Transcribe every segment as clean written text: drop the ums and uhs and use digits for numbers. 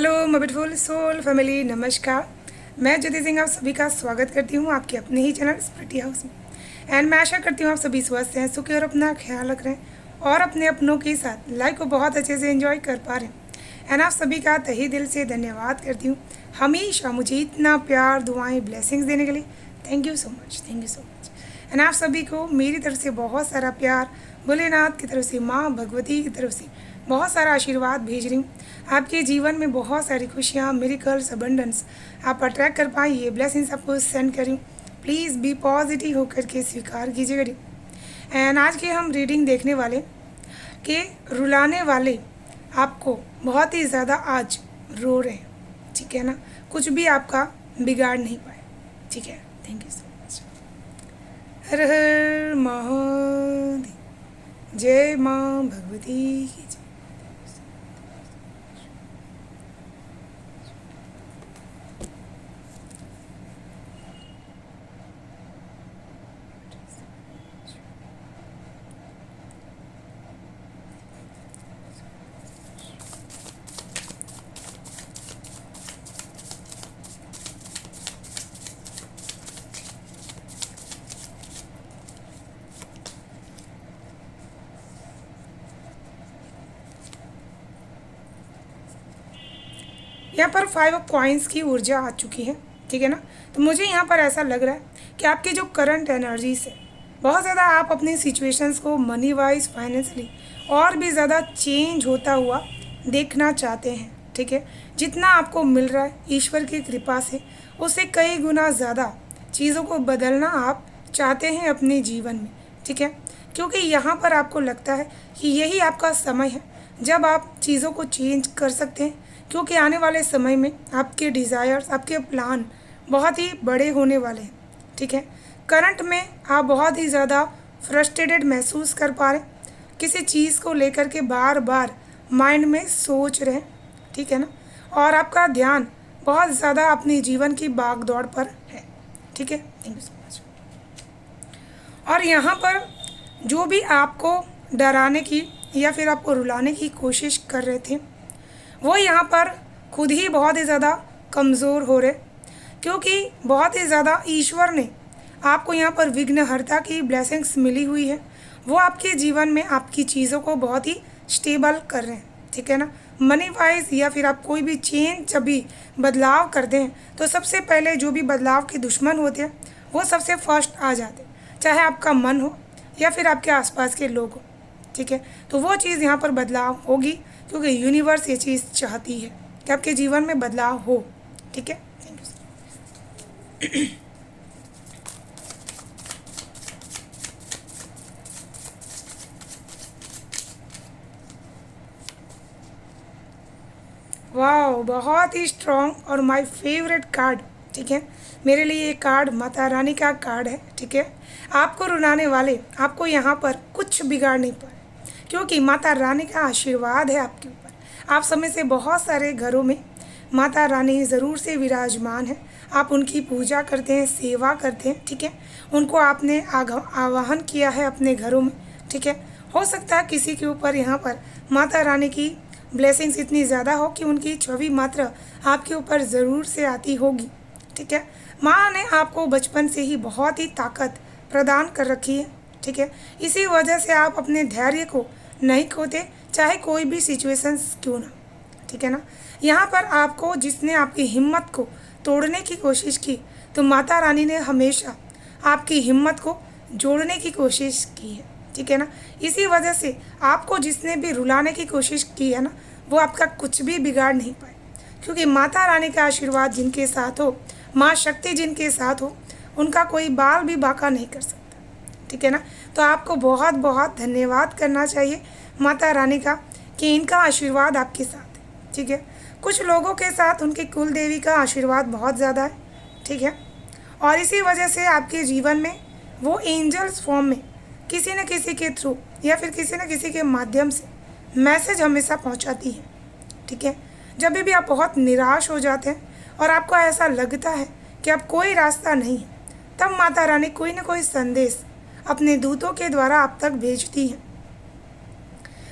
Hello my beautiful soul family, नमस्कार। मैं ज्योति सिंह आप सभी का स्वागत करती हूँ आपके अपने ही चैनल स्प्रिटी हाउस में। एंड मैं आशा करती हूँ आप सभी स्वस्थ हैं, सुखी और अपना ख्याल रख रहे हैं और अपने अपनों के साथ लाइफ को बहुत अच्छे से एंजॉय कर पा रहे हैं। एंड आप सभी का तहे दिल से धन्यवाद करती हूँ हमेशा मुझे इतना प्यार, दुआएँ, ब्लेसिंग्स देने के लिए। Thank you so much, thank you so much. And आप सभी को मेरी तरफ से बहुत सारा प्यार, भोलेनाथ की तरफ से, माँ भगवती की तरफ से बहुत सारा आशीर्वाद भेज रही हूँ। आपके जीवन में बहुत सारी खुशियाँ, मिरेकल्स, अबंडेंस आप अट्रैक्ट कर पाएँ, ये ब्लेसिंग्स आपको सेंड करी। प्लीज़ बी पॉजिटिव होकर के स्वीकार कीजिएगा। एंड आज की हम रीडिंग देखने वाले कि रुलाने वाले आपको बहुत ही ज़्यादा आज रो रहे हैं, ठीक है ना। कुछ भी आपका बिगाड़ नहीं पाए, ठीक है। Thank you so much. हर हर महादेव, जय माँ भगवती की जय। यहाँ पर 5 ऑफ कॉइन्स की ऊर्जा आ चुकी है, ठीक है ना। तो मुझे यहाँ पर ऐसा लग रहा है कि आपकी जो करंट एनर्जीज है, बहुत ज़्यादा आप अपनी सिचुएशंस को मनी वाइज, फाइनेंशियली और भी ज़्यादा चेंज होता हुआ देखना चाहते हैं, ठीक है। जितना आपको मिल रहा है ईश्वर की कृपा से, उससे कई गुना ज़्यादा चीज़ों को बदलना आप चाहते हैं अपने जीवन में, ठीक है। क्योंकि यहाँ पर आपको लगता है कि यही आपका समय है जब आप चीज़ों को चेंज कर सकते हैं, क्योंकि आने वाले समय में आपके डिज़ायर्स, आपके प्लान बहुत ही बड़े होने वाले हैं, ठीक है। करंट में आप बहुत ही ज़्यादा फ्रस्ट्रेटेड महसूस कर पा रहे हैं, किसी चीज़ को लेकर के बार बार माइंड में सोच रहे हैं, ठीक है ना। और आपका ध्यान बहुत ज़्यादा अपने जीवन की भाग दौड़ पर है, ठीक है। Thank you so much. और यहाँ पर जो भी आपको डराने की या फिर आपको रुलाने की कोशिश कर रहे थे, वो यहाँ पर खुद ही बहुत ही ज़्यादा कमज़ोर हो रहे, क्योंकि बहुत ही ज़्यादा ईश्वर ने आपको यहाँ पर विघ्नहर्ता की ब्लेसिंग्स मिली हुई है। वो आपके जीवन में आपकी चीज़ों को बहुत ही स्टेबल कर रहे हैं, ठीक है ना। मनी वाइज या फिर आप कोई भी चेंज जब भी बदलाव करते हैं, तो सबसे पहले जो भी बदलाव के दुश्मन होते हैं वो सबसे फर्स्ट आ जाते हैं, चाहे आपका मन हो या फिर आपके आसपास के लोग हो, ठीक है। तो वो चीज़ यहाँ पर बदलाव होगी, क्योंकि यूनिवर्स ये चीज़ चाहती है कि आपके जीवन में बदलाव हो, ठीक है। Thank you. वाह, बहुत ही स्ट्रॉन्ग और माय फेवरेट कार्ड, ठीक है। मेरे लिए ये कार्ड माता रानी का कार्ड है, ठीक है। आपको रुलाने वाले आपको यहाँ पर कुछ बिगाड़ नहीं पाए, क्योंकि माता रानी का आशीर्वाद है आपके ऊपर। आप समय से बहुत सारे घरों में माता रानी ज़रूर से विराजमान है। आप उनकी पूजा करते हैं, सेवा करते हैं, ठीक है। उनको आपने आवाहन किया है अपने घरों में, ठीक है। हो सकता है किसी के ऊपर यहाँ पर माता रानी की ब्लेसिंग्स इतनी ज़्यादा हो कि उनकी छवि मात्र आपके ऊपर ज़रूर से आती होगी, ठीक है। माँ ने आपको बचपन से ही बहुत ही ताकत प्रदान कर रखी है, ठीक है। इसी वजह से आप अपने धैर्य को नहीं खोते, चाहे कोई भी सिचुएशंस क्यों ना, ठीक है ना। यहाँ पर आपको जिसने आपकी हिम्मत को तोड़ने की कोशिश की, तो माता रानी ने हमेशा आपकी हिम्मत को जोड़ने की कोशिश की है, ठीक है ना। इसी वजह से आपको जिसने भी रुलाने की कोशिश की है ना, वो आपका कुछ भी बिगाड़ नहीं पाए, क्योंकि माता रानी का आशीर्वाद जिनके साथ हो, माँ शक्ति जिनके साथ हो, उनका कोई बाल भी बांका नहीं कर सकता, ठीक है ना। तो आपको बहुत बहुत धन्यवाद करना चाहिए माता रानी का कि इनका आशीर्वाद आपके साथ है, ठीक है। कुछ लोगों के साथ उनकी कुल देवी का आशीर्वाद बहुत ज़्यादा है, ठीक है। और इसी वजह से आपके जीवन में वो एंजल्स फॉर्म में किसी न किसी के थ्रू या फिर किसी न किसी के माध्यम से मैसेज हमेशा पहुंचाती है, ठीक है। जब भी आप बहुत निराश हो जाते हैं और आपको ऐसा लगता है कि अब कोई रास्ता नहीं है, तब माता रानी कोई न कोई संदेश अपने दूतों के द्वारा आप तक भेजती हैं।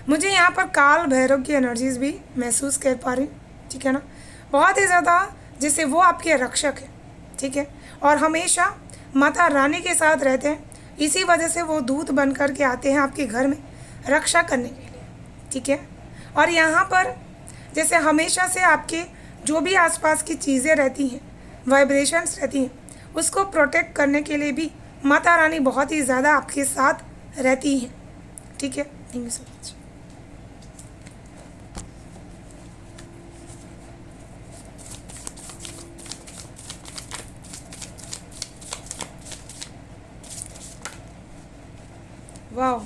मुझे यहाँ पर काल भैरव की एनर्जीज भी महसूस कर पा रही हूँ, ठीक है ना। बहुत ही ज़्यादा जैसे वो आपके रक्षक है, ठीक है, और हमेशा माता रानी के साथ रहते हैं। इसी वजह से वो दूत बन कर के आते हैं आपके घर में रक्षा करने के लिए, ठीक है। और यहाँ पर जैसे हमेशा से आपके जो भी आसपास की चीज़ें रहती हैं, वाइब्रेशंस रहती हैं, उसको प्रोटेक्ट करने के लिए भी माता रानी बहुत ही ज़्यादा आपके साथ रहती हैं, ठीक है। Thank you so much. वाह,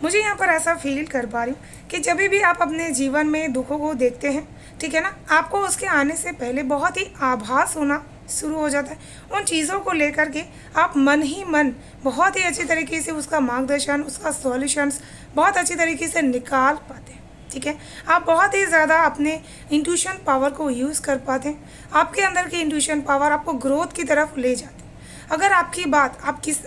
मुझे यहाँ पर ऐसा फील कर पा रही हूँ कि जब भी आप अपने जीवन में दुखों को देखते हैं, ठीक है ना, आपको उसके आने से पहले बहुत ही आभास होना शुरू हो जाता है। उन चीज़ों को लेकर के आप मन ही मन बहुत ही अच्छी तरीके से उसका मार्गदर्शन, उसका सॉल्यूशंस बहुत अच्छी तरीके से निकाल पाते हैं, ठीक है। आप बहुत ही ज़्यादा अपने इंट्यूशन पावर को यूज़ कर पाते हैं। आपके अंदर की इंट्यूशन पावर आपको ग्रोथ की तरफ ले जाती है। अगर आपकी बात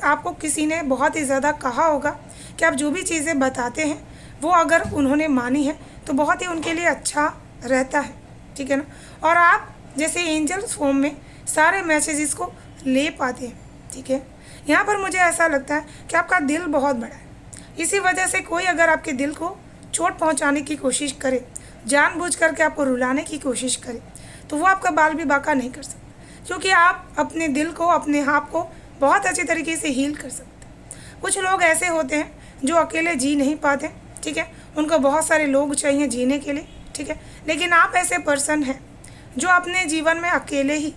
आपको किसी ने बहुत ही ज़्यादा कहा होगा कि आप जो भी चीज़ें बताते हैं वो अगर उन्होंने मानी है तो बहुत ही उनके लिए अच्छा रहता है, ठीक है ना। और आप जैसे एंजल्स फॉर्म में सारे मैसेजेस को ले पाते हैं, ठीक है। यहाँ पर मुझे ऐसा लगता है कि आपका दिल बहुत बड़ा है। इसी वजह से कोई अगर आपके दिल को चोट पहुँचाने की कोशिश करे, जानबूझ करके आपको रुलाने की कोशिश करे, तो वो आपका बाल भी बाका नहीं कर सकता, क्योंकि आप अपने दिल को, अपने आप को बहुत अच्छी तरीके से हील कर सकते हैं। कुछ लोग ऐसे होते हैं जो अकेले जी नहीं पाते, ठीक है, उनको बहुत सारे लोग चाहिए जीने के लिए, ठीक है। लेकिन आप ऐसे पर्सन हैं जो अपने जीवन में अकेले ही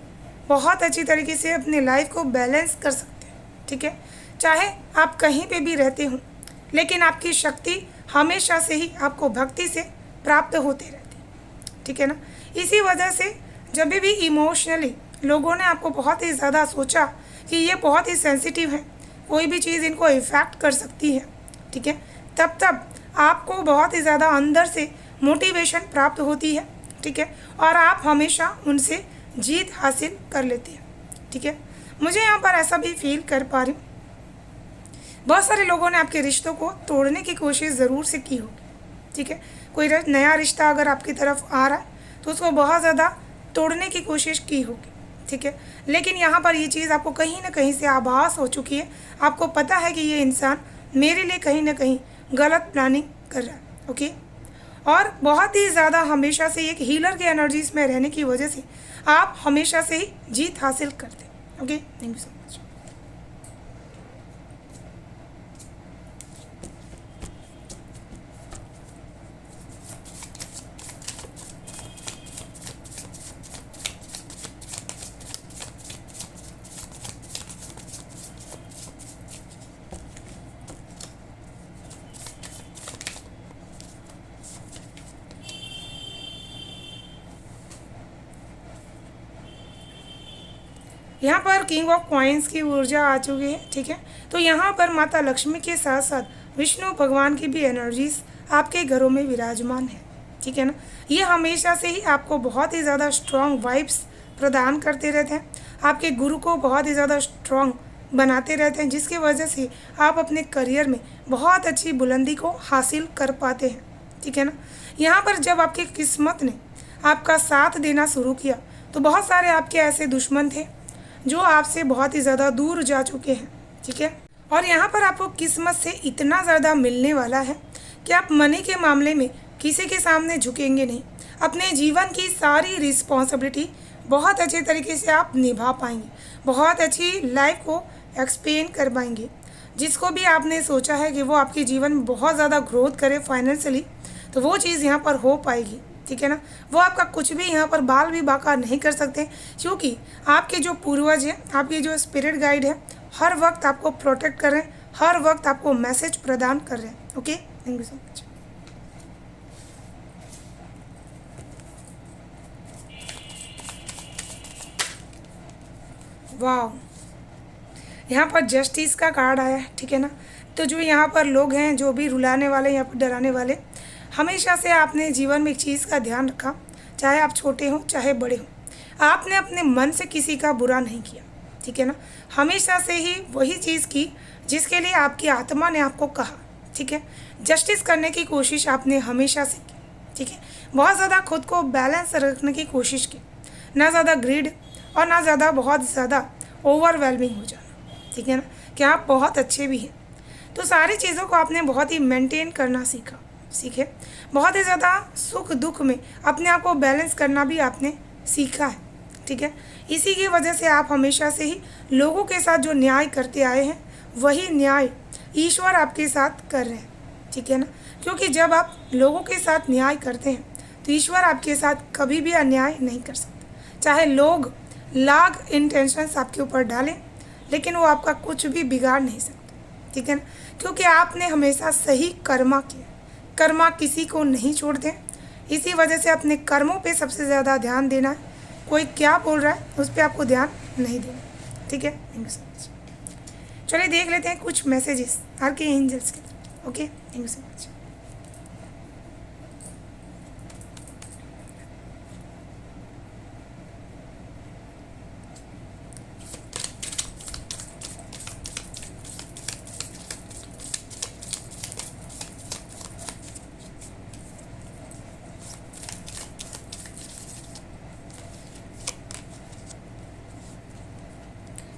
बहुत अच्छी तरीके से अपने लाइफ को बैलेंस कर सकते हैं, ठीक है। चाहे आप कहीं पे भी रहते हों, लेकिन आपकी शक्ति हमेशा से ही आपको भक्ति से प्राप्त होते रहती है, ठीक है ना। इसी वजह से जब भी इमोशनली लोगों ने आपको बहुत ही ज़्यादा सोचा कि ये बहुत ही सेंसिटिव है, कोई भी चीज़ इनको इफ़ेक्ट कर सकती है, ठीक है, तब आपको बहुत ही ज़्यादा अंदर से मोटिवेशन प्राप्त होती है, ठीक है, और आप हमेशा उनसे जीत हासिल कर लेते हैं, ठीक है। मुझे यहाँ पर ऐसा भी फील कर पा रही हूँ, बहुत सारे लोगों ने आपके रिश्तों को तोड़ने की कोशिश ज़रूर से की होगी, ठीक है। कोई नया रिश्ता अगर आपकी तरफ आ रहा है तो उसको बहुत ज़्यादा तोड़ने की कोशिश की होगी, ठीक है। लेकिन यहाँ पर ये चीज़ आपको कहीं ना कहीं से आभास हो चुकी है। आपको पता है कि ये इंसान मेरे लिए कहीं ना कहीं गलत प्लानिंग कर रहा है, ओके। और बहुत ही ज़्यादा हमेशा से एक हीलर के एनर्जीज में रहने की वजह से आप हमेशा से ही जीत हासिल करते हैं, okay. Thank you so much. यहाँ पर किंग ऑफ कॉइन्स की ऊर्जा आ चुकी है, ठीक है। तो यहाँ पर माता लक्ष्मी के साथ साथ विष्णु भगवान की भी एनर्जीज आपके घरों में विराजमान है, ठीक है ना। ये हमेशा से ही आपको बहुत ही ज़्यादा स्ट्रॉन्ग वाइब्स प्रदान करते रहते हैं, आपके गुरु को बहुत ही ज़्यादा स्ट्रॉन्ग बनाते रहते हैं, जिसकी वजह से आप अपने करियर में बहुत अच्छी बुलंदी को हासिल कर पाते हैं, ठीक है ना। यहाँ पर जब आपकी किस्मत ने आपका साथ देना शुरू किया तो बहुत सारे आपके ऐसे दुश्मन थे जो आपसे बहुत ही ज़्यादा दूर जा चुके हैं, ठीक है। और यहाँ पर आपको किस्मत से इतना ज़्यादा मिलने वाला है कि आप मनी के मामले में किसी के सामने झुकेंगे नहीं। अपने जीवन की सारी रिस्पॉन्सिबिलिटी बहुत अच्छे तरीके से आप निभा पाएंगे, बहुत अच्छी लाइफ को एक्सप्लेन कर पाएंगे। जिसको भी आपने सोचा है कि वो आपके जीवन में बहुत ज़्यादा ग्रोथ करे फाइनेंशियली, तो वो चीज़ यहाँ पर हो पाएगी, ठीक है ना। वो आपका कुछ भी यहाँ पर बाल भी बाका नहीं कर सकते, क्योंकि आपके जो पूर्वज हैं, आपके जो स्पिरिट गाइड है, हर वक्त आपको प्रोटेक्ट कर रहे हैं, हर वक्त आपको मैसेज प्रदान कर रहे हैं, okay. Thank you so much. वाह, यहाँ पर जस्टिस का कार्ड आया है, ठीक है ना। तो जो यहाँ पर लोग हैं, जो भी रुलाने वाले या फिर डराने वाले, हमेशा से आपने जीवन में एक चीज़ का ध्यान रखा, चाहे आप छोटे हों चाहे बड़े हों, आपने अपने मन से किसी का बुरा नहीं किया, ठीक है ना। हमेशा से ही वही चीज़ की जिसके लिए आपकी आत्मा ने आपको कहा, ठीक है। जस्टिस करने की कोशिश आपने हमेशा से की, ठीक है। बहुत ज़्यादा खुद को बैलेंस रखने की कोशिश की, ना ज़्यादा ग्रीड और ना ज़्यादा बहुत ज़्यादा ओवरवेलमिंग हो जाना, ठीक है ना, कि आप बहुत अच्छे भी हैं। तो सारी चीज़ों को आपने बहुत ही मेंटेन करना सीखे। बहुत ही ज़्यादा सुख दुख में अपने आप को बैलेंस करना भी आपने सीखा है, ठीक है। इसी की वजह से आप हमेशा से ही लोगों के साथ जो न्याय करते आए हैं वही न्याय ईश्वर आपके साथ कर रहे हैं, ठीक है ना। क्योंकि जब आप लोगों के साथ न्याय करते हैं तो ईश्वर आपके साथ कभी भी अन्याय नहीं कर सकते। चाहे लोग लाख इंटेंशंस आपके ऊपर डालें, लेकिन वो आपका कुछ भी बिगाड़ नहीं सकते, ठीक है ना। क्योंकि आपने हमेशा सही कर्मा किया। कर्मा किसी को नहीं छोड़ते। इसी वजह से अपने कर्मों पे सबसे ज़्यादा ध्यान देना है। कोई क्या बोल रहा है उस पर आपको ध्यान नहीं देना, ठीक है। Thank you so much. चलिए देख लेते हैं कुछ मैसेजेस आर्के एंजल्स के। Okay, thank you so much.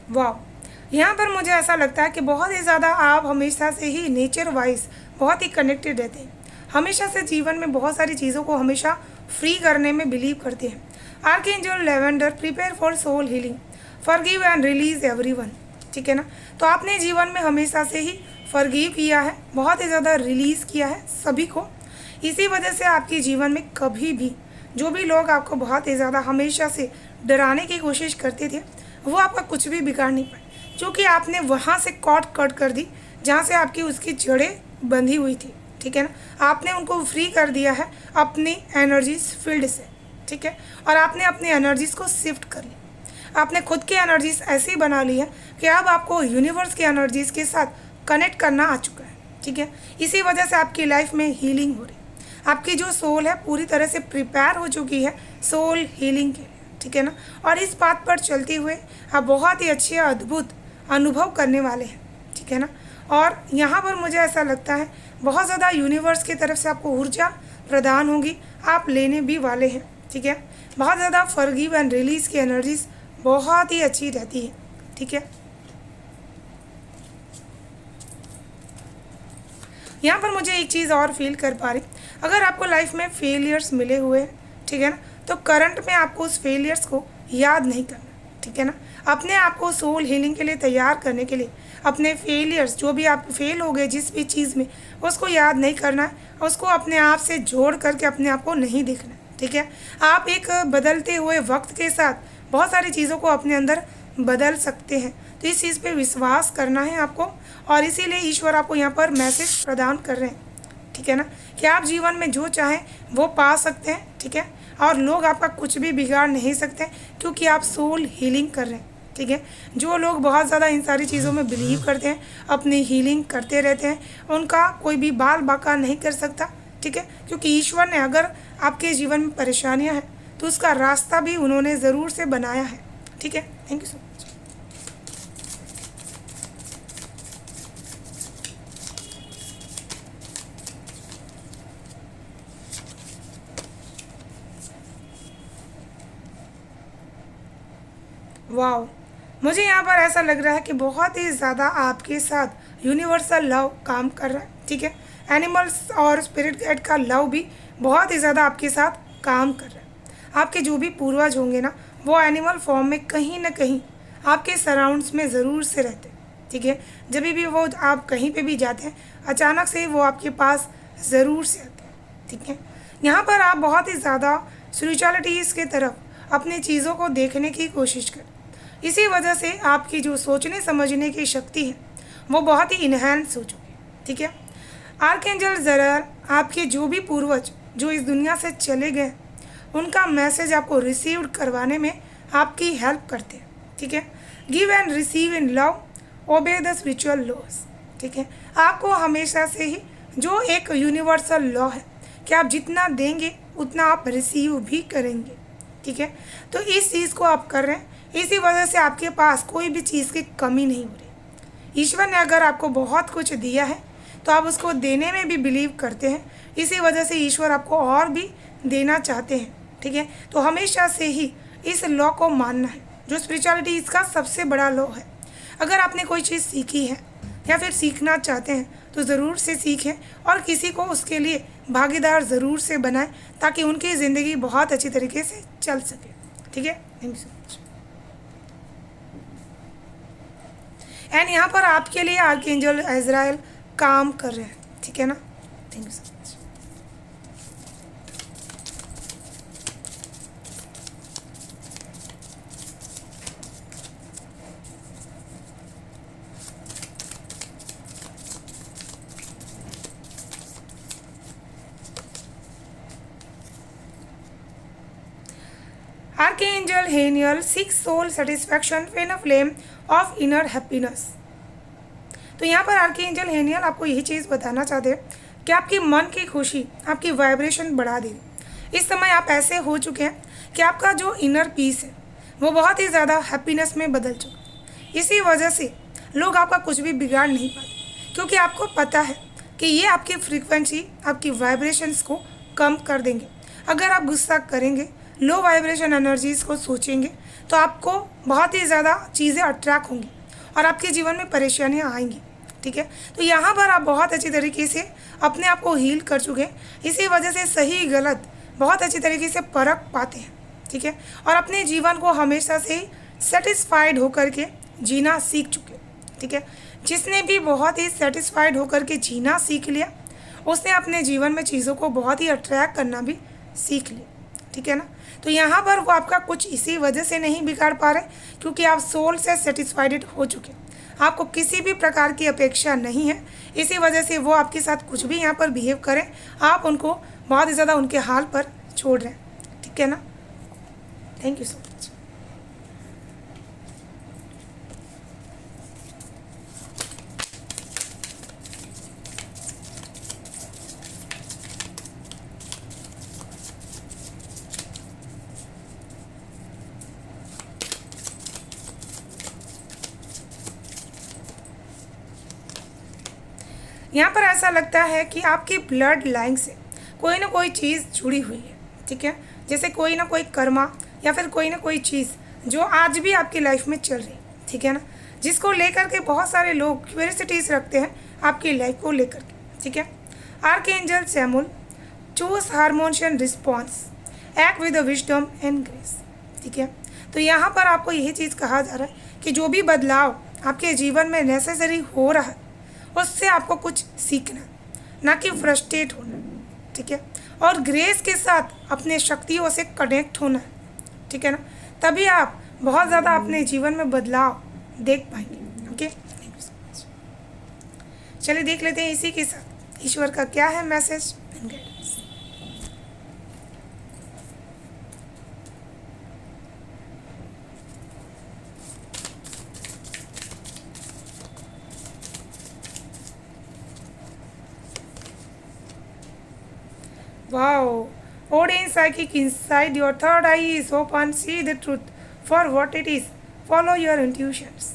वाह, यहाँ पर मुझे ऐसा लगता है कि बहुत ही ज़्यादा आप हमेशा से ही नेचर वाइज बहुत ही कनेक्टेड रहते हैं। हमेशा से जीवन में बहुत सारी चीज़ों को हमेशा फ्री करने में बिलीव करते हैं। Archangel lavender, prepare for soul healing, forgive and release everyone, ठीक है ना। तो आपने जीवन में हमेशा से ही फॉरगिव किया है, बहुत ही ज़्यादा रिलीज़ किया है सभी को। इसी वजह से आपके जीवन में कभी भी जो भी लोग आपको बहुत ही ज़्यादा हमेशा से डराने की कोशिश करते थे वो आपका कुछ भी बिगाड़ नहीं पाए, क्योंकि आपने वहाँ से कॉट कट कर दी जहाँ से आपकी उसकी जड़ें बंधी हुई थी, ठीक है ना। आपने उनको फ्री कर दिया है अपनी एनर्जीज फील्ड से, ठीक है। और आपने अपनी एनर्जीज को शिफ्ट कर लिया। आपने खुद की एनर्जीज ऐसी बना ली है कि अब आपको यूनिवर्स की एनर्जीज के साथ कनेक्ट करना आ चुका है, ठीक है। इसी वजह से आपकी लाइफ में हीलिंग हो रही है। आपकी जो सोल है पूरी तरह से प्रिपेयर हो चुकी है सोल हीलिंग के लिए, ठीक है ना। और इस बात पर चलते हुए आप बहुत ही अच्छे अद्भुत अनुभव करने वाले हैं, ठीक है ना। और यहाँ पर मुझे ऐसा लगता है बहुत ज़्यादा यूनिवर्स की तरफ से आपको ऊर्जा प्रदान होगी, आप लेने भी वाले हैं, ठीक है। बहुत ज़्यादा फॉरगिव एंड रिलीज़ की एनर्जीज बहुत ही अच्छी रहती है, ठीक है। यहाँ पर मुझे एक चीज़ और फील कर पा रही, अगर आपको लाइफ में फेलियर्स मिले हुए हैं, ठीक है ना, तो करंट में आपको उस फेलियर्स को याद नहीं करना, ठीक है ना। अपने आप को सोल हीलिंग के लिए तैयार करने के लिए अपने फेलियर्स, जो भी आप फेल हो गए जिस भी चीज़ में, उसको याद नहीं करना है, उसको अपने आप से जोड़ करके अपने आप को नहीं देखना है, ठीक है। आप एक बदलते हुए वक्त के साथ बहुत सारी चीज़ों को अपने अंदर बदल सकते हैं, तो इस चीज़ पे विश्वास करना है आपको। और इसीलिए ईश्वर आपको यहाँ पर मैसेज प्रदान कर रहे हैं, ठीक है ना, कि आप जीवन में जो चाहें वो पा सकते हैं, ठीक है। और लोग आपका कुछ भी बिगाड़ नहीं सकते, क्योंकि आप सोल हीलिंग कर रहे हैं, ठीक है। जो लोग बहुत ज़्यादा इन सारी चीज़ों में बिलीव करते हैं, अपनी हीलिंग करते रहते हैं, उनका कोई भी बाल बाका नहीं कर सकता, ठीक है। क्योंकि ईश्वर ने अगर आपके जीवन में परेशानियां हैं तो उसका रास्ता भी उन्होंने ज़रूर से बनाया है, ठीक है। Thank you so much. वाह, मुझे यहाँ पर ऐसा लग रहा है कि बहुत ही ज़्यादा आपके साथ यूनिवर्सल लव काम कर रहा है, ठीक है। एनिमल्स और स्पिरिट गाइड का लव भी बहुत ही ज़्यादा आपके साथ काम कर रहा है। आपके जो भी पूर्वज होंगे ना, वो एनिमल फॉर्म में कहीं ना कहीं आपके सराउंड्स में ज़रूर से रहते हैं, ठीक है। जब भी वो आप कहीं पे भी जाते हैं अचानक से वो आपके पास ज़रूर से आते हैं, ठीक है। यहाँ पर आप बहुत ही ज़्यादा स्पिरिचुअलिटीज़ के तरफ अपनी चीज़ों को देखने की कोशिश करें। इसी वजह से आपकी जो सोचने समझने की शक्ति है वो बहुत ही इन्हेंस हो चुकी है, ठीक है। आर्कएंजल जराल, आपके जो भी पूर्वज जो इस दुनिया से चले गए, उनका मैसेज आपको रिसीव करवाने में आपकी हेल्प करते हैं, ठीक है। Give and receive in love, obey the spiritual laws, ठीक है। आपको हमेशा से ही जो एक यूनिवर्सल लॉ है कि आप जितना देंगे उतना आप रिसीव भी करेंगे, ठीक है। तो इस चीज़ को आप कर रहे हैं, इसी वजह से आपके पास कोई भी चीज़ की कमी नहीं हो रही। ईश्वर ने अगर आपको बहुत कुछ दिया है तो आप उसको देने में भी बिलीव करते हैं, इसी वजह से ईश्वर आपको और भी देना चाहते हैं, ठीक है। तो हमेशा से ही इस लॉ को मानना है, जो स्पिरिचुअलिटी इसका सबसे बड़ा लॉ है। अगर आपने कोई चीज़ सीखी है या फिर सीखना चाहते हैं तो ज़रूर से सीखें और किसी को उसके लिए भागीदार ज़रूर से बनाएं, ताकि उनकी ज़िंदगी बहुत अच्छी तरीके से चल सके, ठीक है। Thank you so much. And यहाँ पर आपके लिए आर्कएंजल इज़राइल काम कर रहे हैं, ठीक है ना। Thank you so much. Archangel Haniel seeks soul satisfaction in a flame of inner happiness। तो यहाँ पर आर्कएंजल हेनियल आपको यही चीज़ बताना चाहते हैं कि आपकी मन की खुशी आपकी वाइब्रेशन बढ़ा देगी। इस समय आप ऐसे हो चुके हैं कि आपका जो इनर पीस है वो बहुत ही ज़्यादा हैप्पीनेस में बदल चुका है। इसी वजह से लोग आपका कुछ भी बिगाड़ नहीं पाते, क्योंकि आपको पता है कि ये आपकी फ्रीक्वेंसी आपकी वाइब्रेशंस को कम कर देंगे। अगर आप गुस्सा करेंगे, लो वाइब्रेशन एनर्जीज़ को सोचेंगे, तो आपको बहुत ही ज़्यादा चीज़ें अट्रैक्ट होंगी और आपके जीवन में परेशानियां आएंगी, ठीक है। तो यहाँ पर आप बहुत अच्छी तरीके से अपने आप को हील कर चुके हैं, इसी वजह से सही गलत बहुत अच्छी तरीके से परख पाते हैं, ठीक है। और अपने जीवन को हमेशा से सेटिस्फाइड होकर के जीना सीख चुके, ठीक है। जिसने भी बहुत ही सेटिस्फाइड होकर के जीना सीख लिया, उसने अपने जीवन में चीज़ों को बहुत ही अट्रैक्ट करना भी सीख लिया, ठीक है ना। तो यहाँ पर वो आपका कुछ इसी वजह से नहीं बिगाड़ पा रहे, क्योंकि आप सोल से सेटिस्फाइड हो चुके हैं, आपको किसी भी प्रकार की अपेक्षा नहीं है। इसी वजह से वो आपके साथ कुछ भी यहाँ पर बिहेव करें, आप उनको बहुत ही ज़्यादा उनके हाल पर छोड़ रहे हैं, ठीक है ना। Thank you so much. यहाँ पर ऐसा लगता है कि आपकी ब्लड लाइन से कोई ना कोई चीज़ जुड़ी हुई है, ठीक है। जैसे कोई ना कोई कर्मा या फिर कोई ना कोई चीज़ जो आज भी आपकी लाइफ में चल रही है, ठीक है ना, जिसको लेकर के बहुत सारे लोग क्यूरियोसिटीज रखते हैं आपकी लाइफ को लेकर के, ठीक है। Archangel Samuel choose harmonious response, act with wisdom and grace, ठीक है। तो यहाँ पर आपको यही चीज़ कहा जा रहा है कि जो भी बदलाव आपके जीवन में नेसेसरी हो रहा है उससे आपको कुछ सीखना, ना कि फ्रस्ट्रेट होना, ठीक है। और ग्रेस के साथ अपने शक्तियों से कनेक्ट होना, ठीक है ना, तभी आप बहुत ज़्यादा अपने जीवन में बदलाव देख पाएंगे, ओके। चलिए देख लेते हैं इसी के साथ ईश्वर का क्या है message and guidance. Wow, Odin psychic inside your third eye is open, see the truth for what it is, follow your intuitions,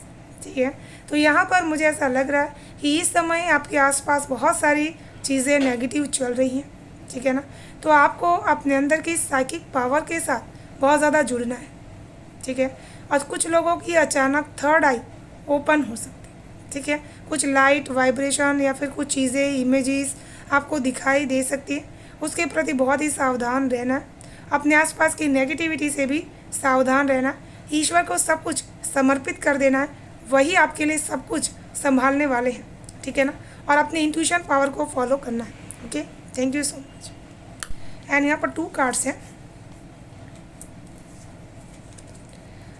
ठीक है। तो यहाँ पर मुझे ऐसा लग रहा है कि इस समय आपके आसपास बहुत सारी चीज़ें नेगेटिव चल रही हैं, ठीक है ना। तो आपको अपने अंदर की साइकिक पावर के साथ बहुत ज़्यादा जुड़ना है, ठीक है। और कुछ लोगों की अचानक थर्ड आई ओपन हो सकती है, ठीक है। कुछ लाइट वाइब्रेशन या फिर कुछ चीज़ें इमेजेस आपको दिखाई दे सकती है, उसके प्रति बहुत ही सावधान रहना, अपने आसपास की नेगेटिविटी से भी सावधान रहना, ईश्वर को सब कुछ समर्पित कर देना है, वही आपके लिए सब कुछ संभालने वाले हैं, ठीक है ना। और अपने इंट्यूशन पावर को फॉलो करना है, okay. Thank you so much. And यहाँ पर 2 कार्ड्स हैं।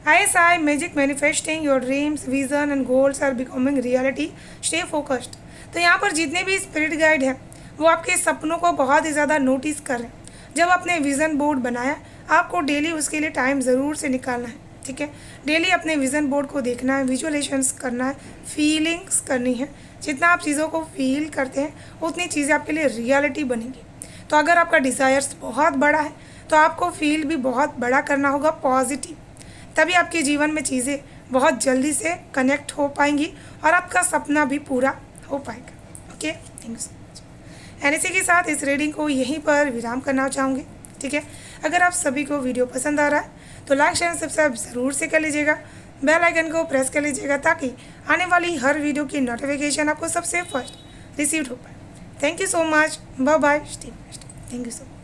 ISI magic manifesting your dreams vision and goals are becoming reality, stay focused. तो यहाँ पर जितने भी स्पिरिट गाइड हैं वो आपके सपनों को बहुत ही ज़्यादा नोटिस कर रहे हैं। जब आपने विज़न बोर्ड बनाया, आपको डेली उसके लिए टाइम ज़रूर से निकालना है, ठीक है। डेली अपने विज़न बोर्ड को देखना है, विजुअलाइजेशंस करना है, फीलिंग्स करनी है। जितना आप चीज़ों को फील करते हैं उतनी चीज़ें आपके लिए रियलिटी बनेंगी। तो अगर आपका डिज़ायर्स बहुत बड़ा है तो आपको फील भी बहुत बड़ा करना होगा, पॉजिटिव, तभी आपके जीवन में चीज़ें बहुत जल्दी से कनेक्ट हो पाएंगी और आपका सपना भी पूरा हो पाएगा, okay. Thank you so much. And इसी के साथ इस रीडिंग को यहीं पर विराम करना चाहूँगी, ठीक है। अगर आप सभी को वीडियो पसंद आ रहा है तो लाइक शेयर सब्सक्राइब ज़रूर से कर लीजिएगा, बेल आइकन को प्रेस कर लीजिएगा ताकि आने वाली हर वीडियो की नोटिफिकेशन आपको सबसे फर्स्ट रिसीव हो पाए। Thank you so much, bye bye, stay best, thank you so much.